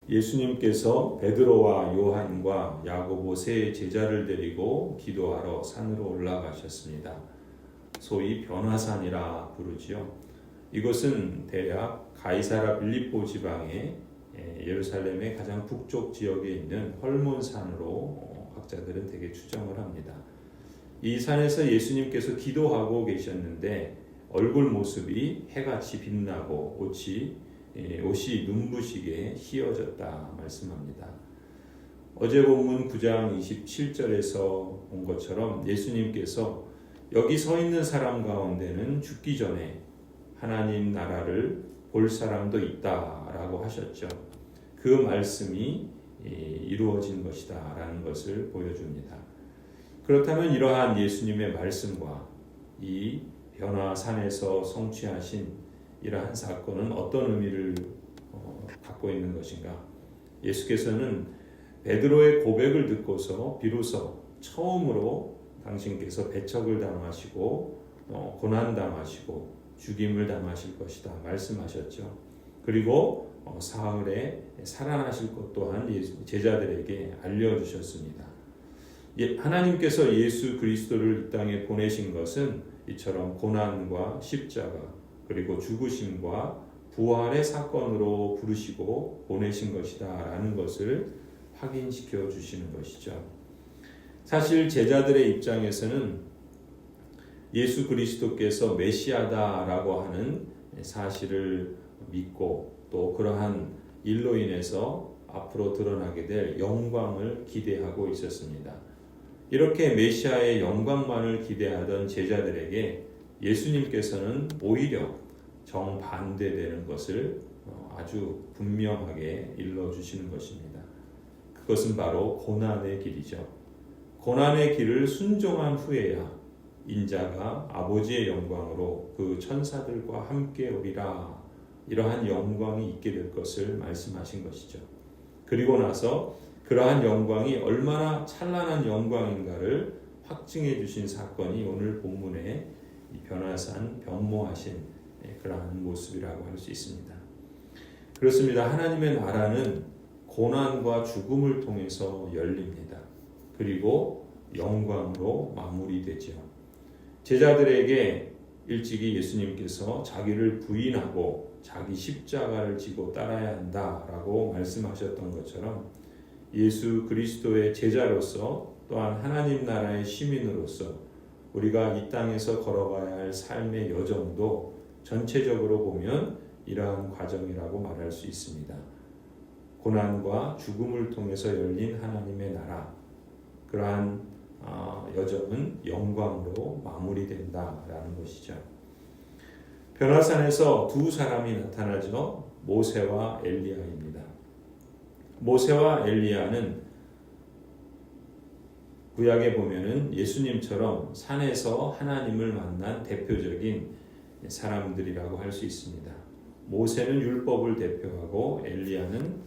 예수님께서 베드로와 요한과 야고보 세 제자를 데리고 기도하러 산으로 올라가셨습니다. 소위 변화산이라 부르지요. 이곳은 대략 가이사라 빌립보 지방의 예루살렘의 가장 북쪽 지역에 있는 헐몬산으로 학자들은 대개 추정을 합니다. 이 산에서 예수님께서 기도하고 계셨는데 얼굴 모습이 해같이 빛나고 옷이 눈부시게 휘어졌다 말씀합니다. 어제 본문 9장 27절에서 본 것처럼 예수님께서 여기 서 있는 사람 가운데는 죽기 전에 하나님 나라를 볼 사람도 있다라고 하셨죠. 그 말씀이 이루어진 것이다 라는 것을 보여줍니다. 그렇다면 이러한 예수님의 말씀과 이 변화산에서 성취하신 이러한 사건은 어떤 의미를 갖고 있는 것인가? 예수께서는 베드로의 고백을 듣고서 비로소 처음으로 당신께서 배척을 당하시고 고난당하시고 죽임을 당하실 것이다 말씀하셨죠. 그리고 사흘에 살아나실 것 또한 제자들에게 알려주셨습니다. 하나님께서 예수 그리스도를 이 땅에 보내신 것은 이처럼 고난과 십자가 그리고 죽으심과 부활의 사건으로 부르시고 보내신 것이다 라는 것을 확인시켜 주시는 것이죠. 사실 제자들의 입장에서는 예수 그리스도께서 메시아다라고 하는 사실을 믿고 또 그러한 일로 인해서 앞으로 드러나게 될 영광을 기대하고 있었습니다. 이렇게 메시아의 영광만을 기대하던 제자들에게 예수님께서는 오히려 정반대되는 것을 아주 분명하게 일러주시는 것입니다. 그것은 바로 고난의 길이죠. 고난의 길을 순종한 후에야 인자가 아버지의 영광으로 그 천사들과 함께 오리라 이러한 영광이 있게 될 것을 말씀하신 것이죠. 그리고 나서 그러한 영광이 얼마나 찬란한 영광인가를 확증해 주신 사건이 오늘 본문에 이 변화산 변모하신 그러한 모습이라고 할 수 있습니다. 그렇습니다. 하나님의 나라는 고난과 죽음을 통해서 열립니다. 그리고 영광으로 마무리되죠. 제자들에게 일찍이 예수님께서 자기를 부인하고 자기 십자가를 지고 따라야 한다라고 말씀하셨던 것처럼 예수 그리스도의 제자로서 또한 하나님 나라의 시민으로서 우리가 이 땅에서 걸어가야 할 삶의 여정도 전체적으로 보면 이러한 과정이라고 말할 수 있습니다. 고난과 죽음을 통해서 열린 하나님의 나라, 그러한 여정은 영광으로 마무리된다라는 것이죠. 변화산에서 두 사람이 나타나죠. 모세와 엘리야입니다. 모세와 엘리야는 구약에 보면은 예수님처럼 산에서 하나님을 만난 대표적인 사람들이라고 할 수 있습니다. 모세는 율법을 대표하고 엘리야는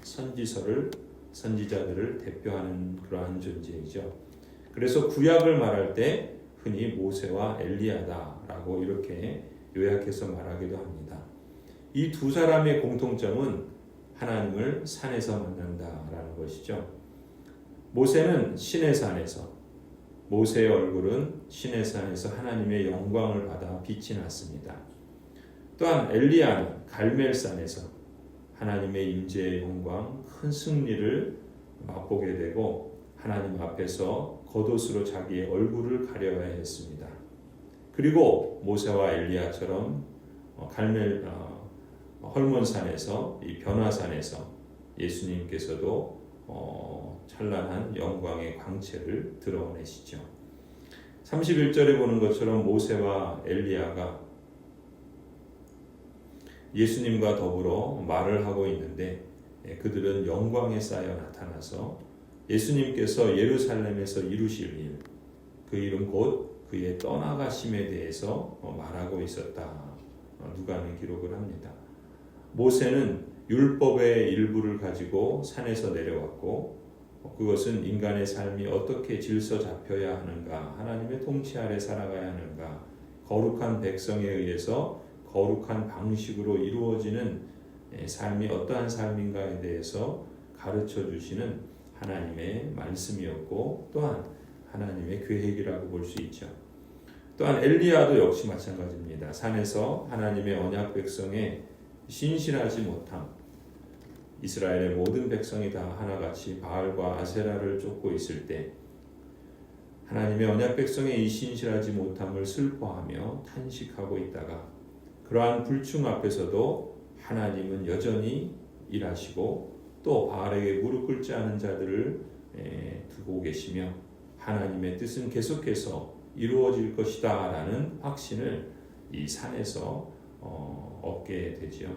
선지자들을 대표하는 그러한 존재이죠. 그래서 구약을 말할 때 흔히 모세와 엘리야다라고 이렇게 요약해서 말하기도 합니다. 이 두 사람의 공통점은 하나님을 산에서 만난다라는 것이죠. 모세는 시내산에서, 모세의 얼굴은 시내산에서 하나님의 영광을 받아 빛이 났습니다. 또한 엘리야는 갈멜산에서 하나님의 임재의 영광, 큰 승리를 맛보게 되고 하나님 앞에서 겉옷으로 자기의 얼굴을 가려야 했습니다. 그리고 모세와 엘리야처럼 헐몬산에서 이 변화산에서 예수님께서도 찬란한 영광의 광채를 드러내시죠. 31절에 보는 것처럼 모세와 엘리야가 예수님과 더불어 말을 하고 있는데 그들은 영광에 쌓여 나타나서 예수님께서 예루살렘에서 이루실 일, 그 일은 곧 그의 떠나가심에 대해서 말하고 있었다. 누가는 기록을 합니다. 모세는 율법의 일부를 가지고 산에서 내려왔고 그것은 인간의 삶이 어떻게 질서 잡혀야 하는가, 하나님의 통치 아래 살아가야 하는가, 거룩한 백성에 의해서 거룩한 방식으로 이루어지는 삶이 어떠한 삶인가에 대해서 가르쳐 주시는 하나님의 말씀이었고 또한 하나님의 계획이라고 볼 수 있죠. 또한 엘리야도 역시 마찬가지입니다. 산에서 하나님의 언약 백성의 신실하지 못함, 이스라엘의 모든 백성이 다 하나같이 바알과 아세라를 쫓고 있을 때 하나님의 언약 백성의 이 신실하지 못함을 슬퍼하며 탄식하고 있다가 그러한 불충 앞에서도 하나님은 여전히 일하시고 또 바알에게 무릎 꿇지 않은 자들을 두고 계시며 하나님의 뜻은 계속해서 이루어질 것이다 라는 확신을 이 산에서 얻게 되지요.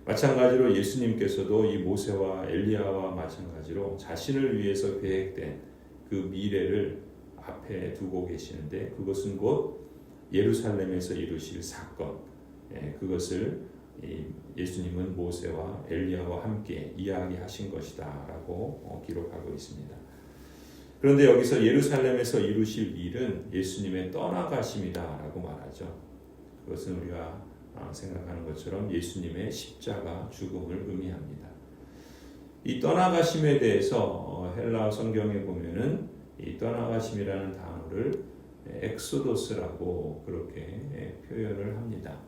마찬가지로 예수님께서도 이 모세와 엘리야와 마찬가지로 자신을 위해서 계획된 그 미래를 앞에 두고 계시는데 그것은 곧 예루살렘에서 이루실 사건, 그것을 예수님은 모세와 엘리야와 함께 이야기하신 것이다 라고 기록하고 있습니다. 그런데 여기서 예루살렘에서 이루실 일은 예수님의 떠나가심이다 라고 말하죠. 그것은 우리가 생각하는 것처럼 예수님의 십자가 죽음을 의미합니다. 이 떠나가심에 대해서 헬라어 성경에 보면은 이 떠나가심이라는 단어를 엑소도스라고 그렇게 표현을 합니다.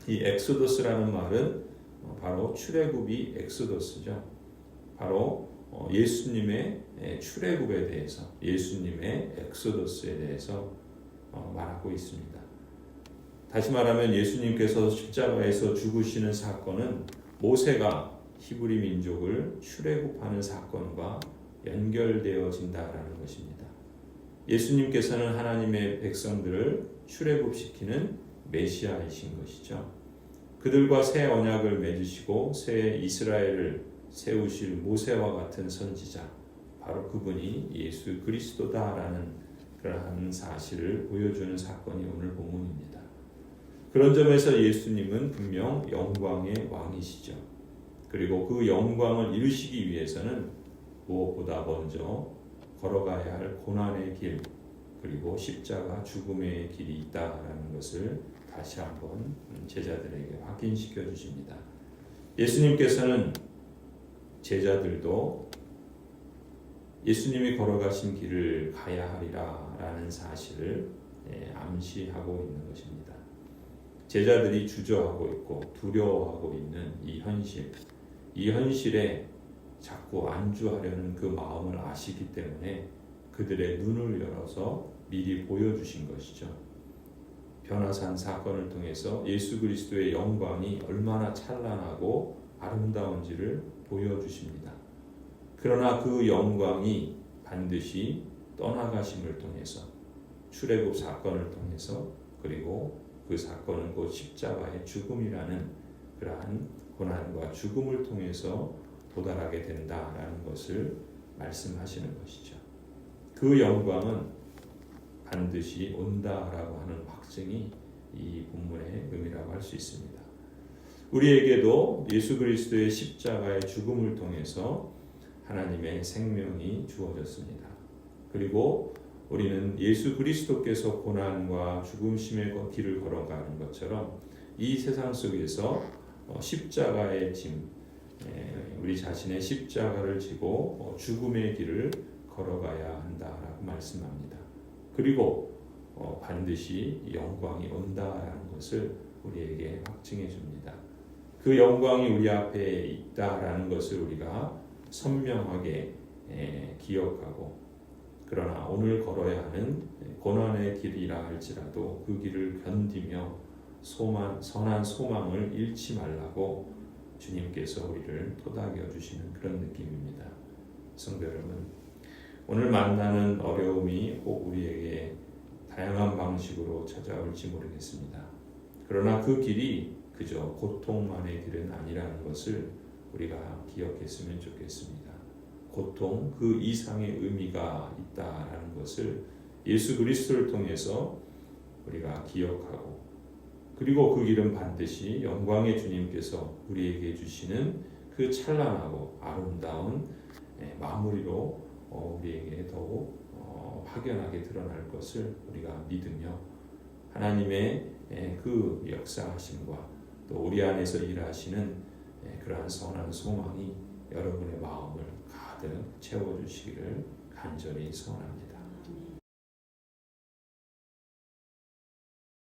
이 엑소도스라는 말은 바로 출애굽이 엑소도스죠. 바로 예수님의 출애굽에 대해서, 예수님의 엑소도스에 대해서 말하고 있습니다. 다시 말하면 예수님께서 십자가에서 죽으시는 사건은 모세가 히브리 민족을 출애굽하는 사건과 연결되어진다라는 것입니다. 예수님께서는 하나님의 백성들을 출애굽시키는 메시아이신 것이죠. 그들과 새 언약을 맺으시고 새 이스라엘을 세우실 모세와 같은 선지자, 바로 그분이 예수 그리스도다라는 그러한 사실을 보여주는 사건이 오늘 본문입니다. 그런 점에서 예수님은 분명 영광의 왕이시죠. 그리고 그 영광을 이루시기 위해서는 무엇보다 먼저 걸어가야 할 고난의 길, 그리고 십자가 죽음의 길이 있다라는 것을 다시 한번 제자들에게 확인시켜 주십니다. 예수님께서는 제자들도 예수님이 걸어가신 길을 가야 하리라 라는 사실을 암시하고 있는 것입니다. 제자들이 주저하고 있고 두려워하고 있는 이 현실에 자꾸 안주하려는 그 마음을 아시기 때문에 그들의 눈을 열어서 미리 보여주신 것이죠. 변화산 사건을 통해서 예수 그리스도의 영광이 얼마나 찬란하고 아름다운지를 보여주십니다. 그러나 그 영광이 반드시 떠나가심을 통해서, 출애굽 사건을 통해서, 그리고 그 사건은 곧 십자가의 죽음이라는 그러한 고난과 죽음을 통해서 도달하게 된다라는 것을 말씀하시는 것이죠. 그 영광은 반드시 온다라고 하는 확증이 이 본문의 의미라고 할 수 있습니다. 우리에게도 예수 그리스도의 십자가의 죽음을 통해서 하나님의 생명이 주어졌습니다. 그리고 우리는 예수 그리스도께서 고난과 죽음심의 길을 걸어가는 것처럼 이 세상 속에서 십자가의 짐, 우리 자신의 십자가를 지고 죽음의 길을 걸어가야 한다라고 말씀합니다. 그리고 반드시 영광이 온다라는 것을 우리에게 확증해 줍니다. 그 영광이 우리 앞에 있다라는 것을 우리가 선명하게 기억하고, 그러나 오늘 걸어야 하는 고난의 길이라 할지라도 그 길을 견디며 선한 소망을 잃지 말라고 주님께서 우리를 토닥여 주시는 그런 느낌입니다. 성도 여러분, 오늘 만나는 어려움이 꼭 우리에게 다양한 방식으로 찾아올지 모르겠습니다. 그러나 그 길이 그저 고통만의 길은 아니라는 것을 우리가 기억했으면 좋겠습니다. 고통 그 이상의 의미가 있다라는 것을 예수 그리스도를 통해서 우리가 기억하고, 그리고 그 길은 반드시 영광의 주님께서 우리에게 주시는 그 찬란하고 아름다운 마무리로 우리에게 더욱 확연하게 드러날 것을 우리가 믿으며, 하나님의 그 역사하심과 또 우리 안에서 일하시는 그러한 선한 소망이 여러분의 마음을 가득 채워주시기를 간절히 소원합니다.